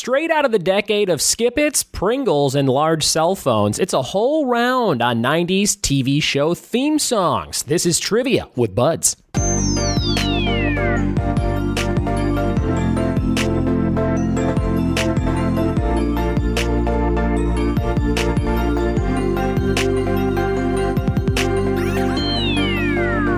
Straight out of the decade of Skip-Its, Pringles, and large cell phones, it's a whole round on 90s TV show theme songs. This is Trivia with Buds.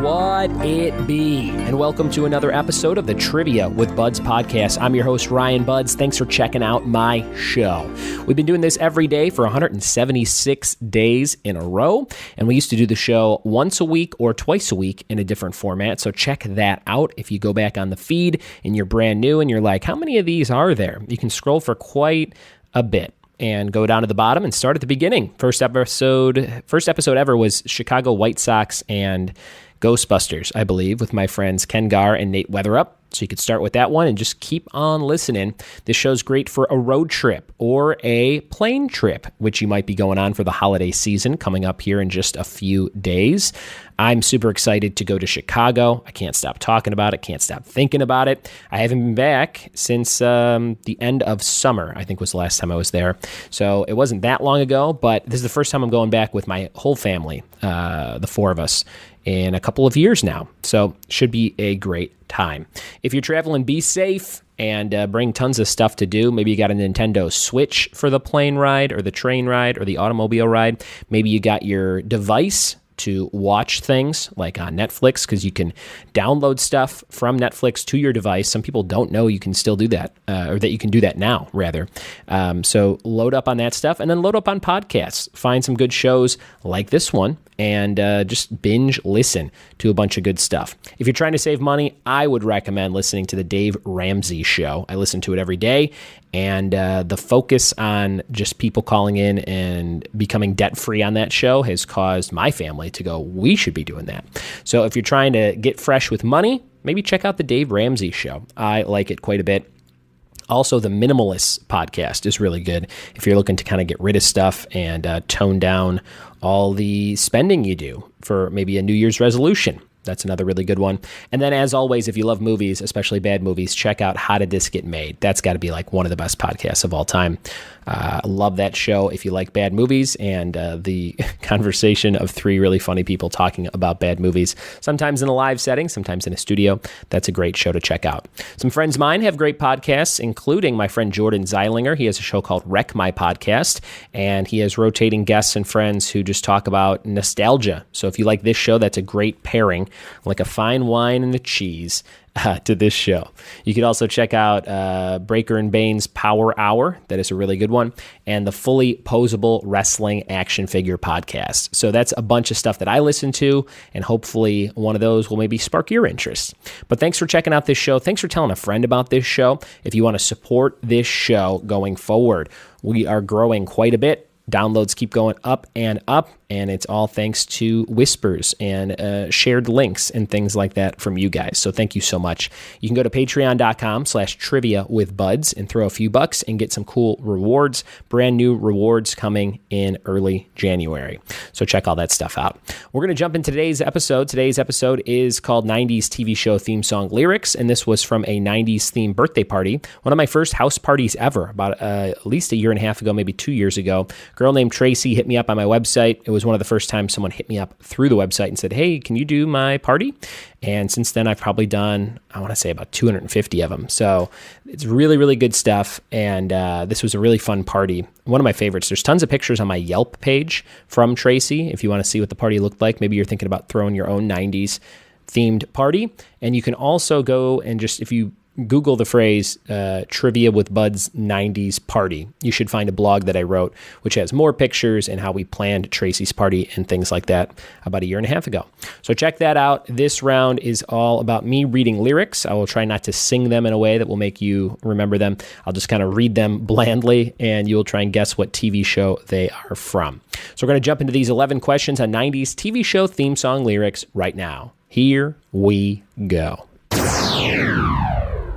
What it be? And welcome to another episode of the Trivia with Buds podcast. I'm your host, Ryan Buds. Thanks for checking out my show. We've been doing this every day for 176 days in a row, and we used to do the show once a week or twice a week in a different format, so check that out. If you go back on the feed and you're brand new and you're like, how many of these are there? You can scroll for quite a bit and go down to the bottom and start at the beginning. First episode ever was Chicago White Sox and Ghostbusters, I believe, with my friends Ken Gar and Nate Weatherup. So you could start with that one and just keep on listening. This show's great for a road trip or a plane trip, which you might be going on for the holiday season coming up here in just a few days. I'm super excited to go to Chicago. I can't stop talking about it, can't stop thinking about it. I haven't been back since the end of summer, I think was the last time I was there. So it wasn't that long ago, but this is the first time I'm going back with my whole family, the four of us, in a couple of years now. So should be a great time. If you're traveling, be safe and bring tons of stuff to do. Maybe you got a Nintendo Switch for the plane ride or the train ride or the automobile ride. Maybe you got your device to watch things like on Netflix, because you can download stuff from Netflix to your device. Some people don't know you can still do that, or that you can do that now, rather. So load up on that stuff, and then load up on podcasts. Find some good shows like this one, and just binge listen to a bunch of good stuff. If you're trying to save money, I would recommend listening to the Dave Ramsey Show. I listen to it every day, and the focus on just people calling in and becoming debt-free on that show has caused my family to go, we should be doing that. So if you're trying to get fresh with money, maybe check out the Dave Ramsey Show. I like it quite a bit. Also, the Minimalist podcast is really good if you're looking to kind of get rid of stuff and tone down all the spending you do for maybe a New Year's resolution. That's another really good one. And then, as always, if you love movies, especially bad movies, check out How Did This Get Made? That's got to be like one of the best podcasts of all time. I love that show if you like bad movies and the conversation of three really funny people talking about bad movies, sometimes in a live setting, sometimes in a studio. That's a great show to check out. Some friends of mine have great podcasts, including my friend Jordan Zeilinger. He has a show called Wreck My Podcast, and he has rotating guests and friends who just talk about nostalgia. So if you like this show, that's a great pairing, like a fine wine and a cheese, to this show. You could also check out Breaker and Bane's Power Hour. That is a really good one. And the Fully Posable Wrestling Action Figure Podcast. So that's a bunch of stuff that I listen to, and hopefully one of those will maybe spark your interest. But thanks for checking out this show. Thanks for telling a friend about this show. If you want to support this show going forward, we are growing quite a bit. Downloads keep going up, and it's all thanks to whispers and shared links and things like that from you guys. So thank you so much. You can go to patreon.com/trivia with buds and throw a few bucks and get some cool rewards, brand new rewards coming in early January. So check all that stuff out. We're going to jump into today's episode. Today's episode is called 90s TV show theme song lyrics, and this was from a 90s themed birthday party. One of my first house parties ever, about at least a year and a half ago, maybe 2 years ago. A girl named Tracy hit me up on my website. It was one of the first times someone hit me up through the website and said, hey, can you do my party? And since then, I've probably done, I want to say about 250 of them. So it's really, really good stuff. And this was a really fun party. One of my favorites. There's tons of pictures on my Yelp page from Tracy. If you want to see what the party looked like, maybe you're thinking about throwing your own 90s themed party. And you can also go and just, if you Google the phrase Trivia with Buds 90s party, you should find a blog that I wrote, which has more pictures and how we planned Tracy's party and things like that about a year and a half ago. So check that out. This round is all about me reading lyrics. I will try not to sing them in a way that will make you remember them. I'll just kind of read them blandly, and you'll try and guess what TV show they are from. So we're going to jump into these 11 questions on 90s TV show theme song lyrics right now. Here we go.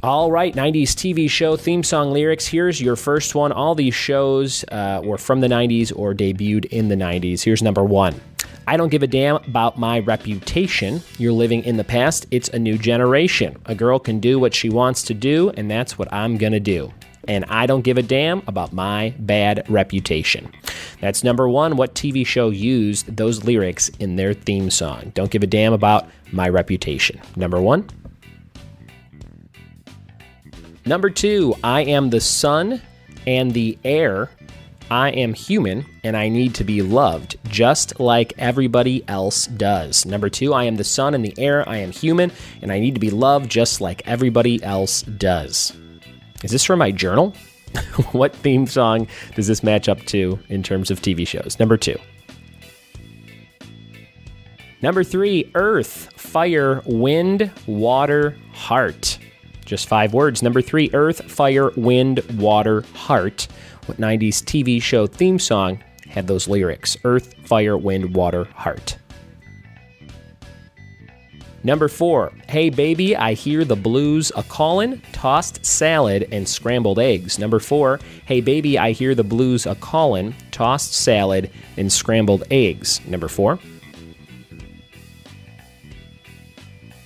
All right, 90s TV show theme song lyrics. Here's your first one. All these shows were from the 90s or debuted in the 90s. Here's number one. I don't give a damn about my reputation. You're living in the past. It's a new generation. A girl can do what she wants to do, and that's what I'm going to do. and I don't give a damn about my bad reputation. That's number one. What TV show used those lyrics in their theme song? Don't give a damn about my reputation. Number one. Number two, I am the sun and the air. I am human, and I need to be loved, just like everybody else does. Number two, I am the sun and the air. I am human, and I need to be loved, just like everybody else does. Is this from my journal? What theme song does this match up to in terms of TV shows? Number two. Number three, earth, fire, wind, water, heart. Just 5 words. Number three, earth, fire, wind, water, heart. What 90s TV show theme song had those lyrics? Earth, fire, wind, water, heart. Number four, hey baby, I hear the blues a-callin', tossed salad and scrambled eggs. Number four, hey baby, I hear the blues a-callin', tossed salad and scrambled eggs. Number four.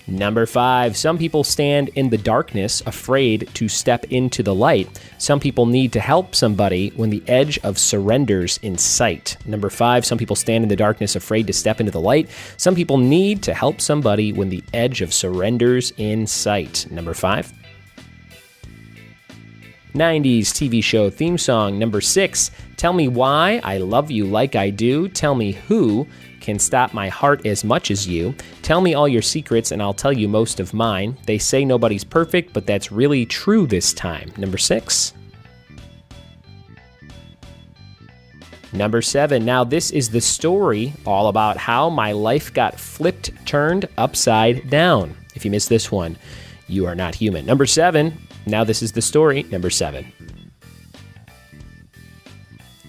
Number five, some people stand in the darkness afraid to step into the light. Some people need to help somebody when the edge of surrender's in sight. Number five, some people stand in the darkness afraid to step into the light. Some people need to help somebody when the edge of surrender's in sight. Number five. 90s TV show theme song. Number six, tell me why I love you like I do. Tell me who can stop my heart as much as you. Tell me all your secrets and I'll tell you most of mine. They say nobody's perfect, but that's really true this time. Number six. Number seven. Now this is the story all about how my life got flipped, turned upside down. If you missed this one, you are not human. Number seven. Now this is the story. Number seven.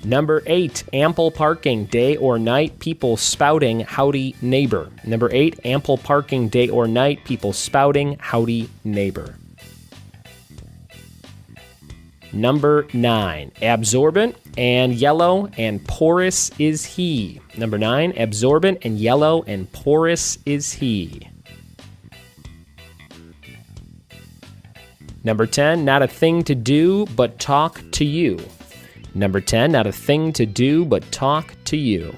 Number eight, ample parking, day or night, people spouting, howdy neighbor. Number eight, ample parking, day or night, people spouting, howdy neighbor. Number nine, absorbent and yellow and porous is he. Number nine, absorbent and yellow and porous is he. Number 10, not a thing to do but talk to you. Number 10, not a thing to do but talk to you.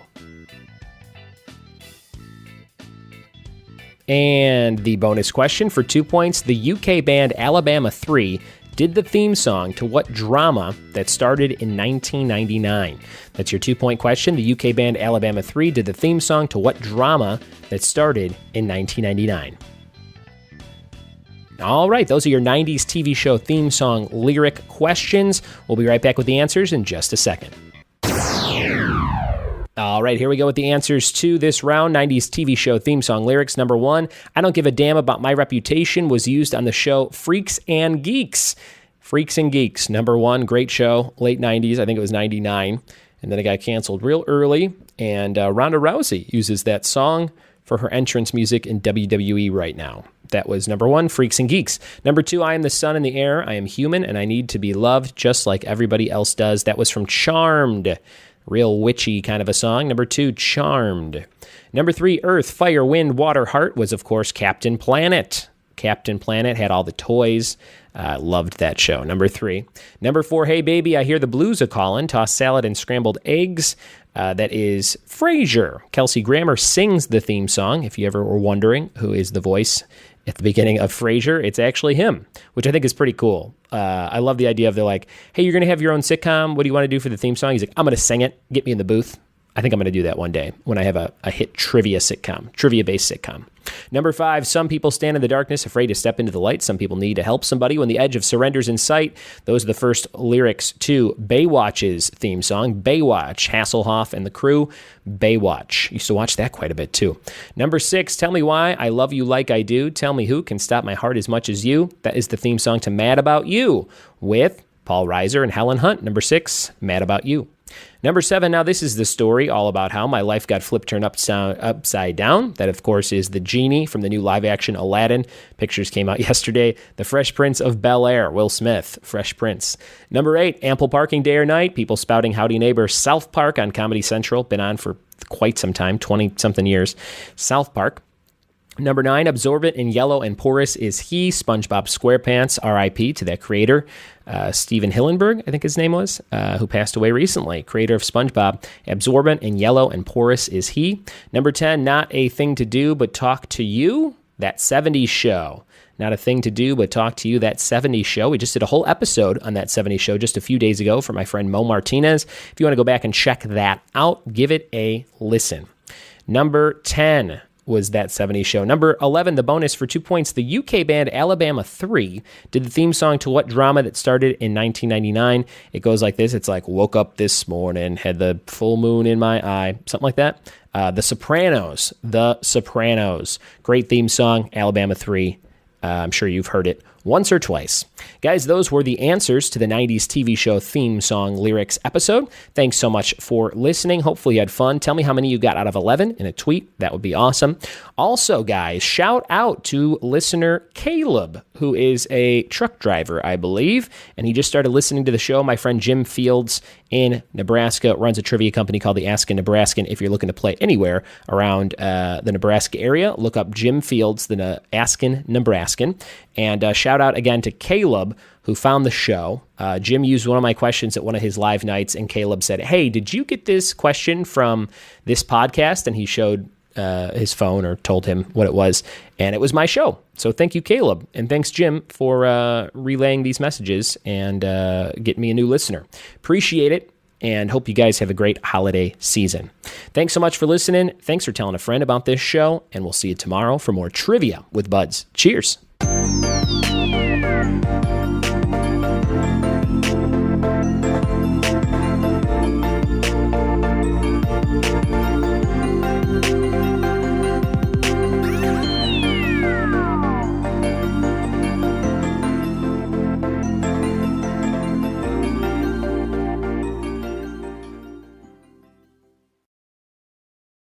And the bonus question for 2 points, the UK band Alabama 3 did the theme song to what drama that started in 1999? That's your 2-point question. The UK band Alabama 3 did the theme song to what drama that started in 1999? All right, those are your 90s TV show theme song lyric questions. We'll be right back with the answers in just a second. All right, here we go with the answers to this round. 90s TV show theme song lyrics. Number one, I don't give a damn about my reputation was used on the show Freaks and Geeks. Freaks and Geeks, number one, great show, late 90s. I think it was 99. And then it got canceled real early. And Ronda Rousey uses that song for her entrance music in WWE right now. That was number one, Freaks and Geeks. Number two, I am the sun in the air. I am human, and I need to be loved just like everybody else does. That was from Charmed. Real witchy kind of a song. Number two, Charmed. Number three, Earth, Fire, Wind, Water, Heart was, of course, Captain Planet. Captain Planet had all the toys. Loved that show. Number three. Number four, hey, baby, I hear the blues a-callin'. Tossed salad and scrambled eggs. That is Frasier. Kelsey Grammer sings the theme song. If you ever were wondering who is the voice at the beginning of Frasier, it's actually him, which I think is pretty cool. I love the idea of they're like, hey, you're going to have your own sitcom. What do you want to do for the theme song? He's like, I'm going to sing it. Get me in the booth. I think I'm going to do that one day when I have a hit trivia-based sitcom. Number five, some people stand in the darkness afraid to step into the light. Some people need to help somebody when the edge of surrender's in sight. Those are the first lyrics to Baywatch's theme song. Baywatch, Hasselhoff and the crew. Baywatch. Used to watch that quite a bit too. Number six, tell me why I love you like I do. Tell me who can stop my heart as much as you. That is the theme song to Mad About You with Paul Reiser and Helen Hunt. Number six, Mad About You. Number seven, now this is the story all about how my life got flipped, turned upside down. That, of course, is the genie from the new live-action Aladdin. Pictures came out yesterday. The Fresh Prince of Bel-Air, Will Smith, Fresh Prince. Number eight, ample parking day or night. People spouting howdy neighbor. South Park on Comedy Central. Been on for quite some time, 20-something years. South Park. Number 9, absorbent and yellow and porous is he, SpongeBob SquarePants, R.I.P. to that creator. Steven Hillenburg, I think his name was, who passed away recently, creator of SpongeBob. Absorbent and yellow and porous is he. Number 10, not a thing to do but talk to you, that 70s show. Not a thing to do but talk to you, that 70s show. We just did a whole episode on that 70s show just a few days ago for my friend Mo Martinez. If you want to go back and check that out, give it a listen. Number 10 was that 70s show. Number 11, the bonus for 2 points. The UK band Alabama 3 did the theme song to what drama that started in 1999? It goes like this. It's like, woke up this morning, had the full moon in my eye, something like that. The Sopranos. The Sopranos. Great theme song, Alabama 3. I'm sure you've heard it once or twice. Guys, those were the answers to the 90s TV show theme song lyrics episode. Thanks so much for listening. Hopefully you had fun. Tell me how many you got out of 11 in a tweet. That would be awesome. Also, guys, shout out to listener Caleb, who is a truck driver, I believe, and he just started listening to the show. My friend Jim Fields in Nebraska runs a trivia company called the Askin Nebraskan. If you're looking to play anywhere around the Nebraska area, look up Jim Fields, the Askin Nebraskan. And shout out again to Caleb, who found the show. Jim used one of my questions at one of his live nights, and Caleb said, hey, did you get this question from this podcast? And he showed his phone or told him what it was, and it was my show. So thank you, Caleb, and thanks, Jim, for relaying these messages and getting me a new listener. Appreciate it, and hope you guys have a great holiday season. Thanks so much for listening. Thanks for telling a friend about this show, and we'll see you tomorrow for more Trivia with Buds. Cheers.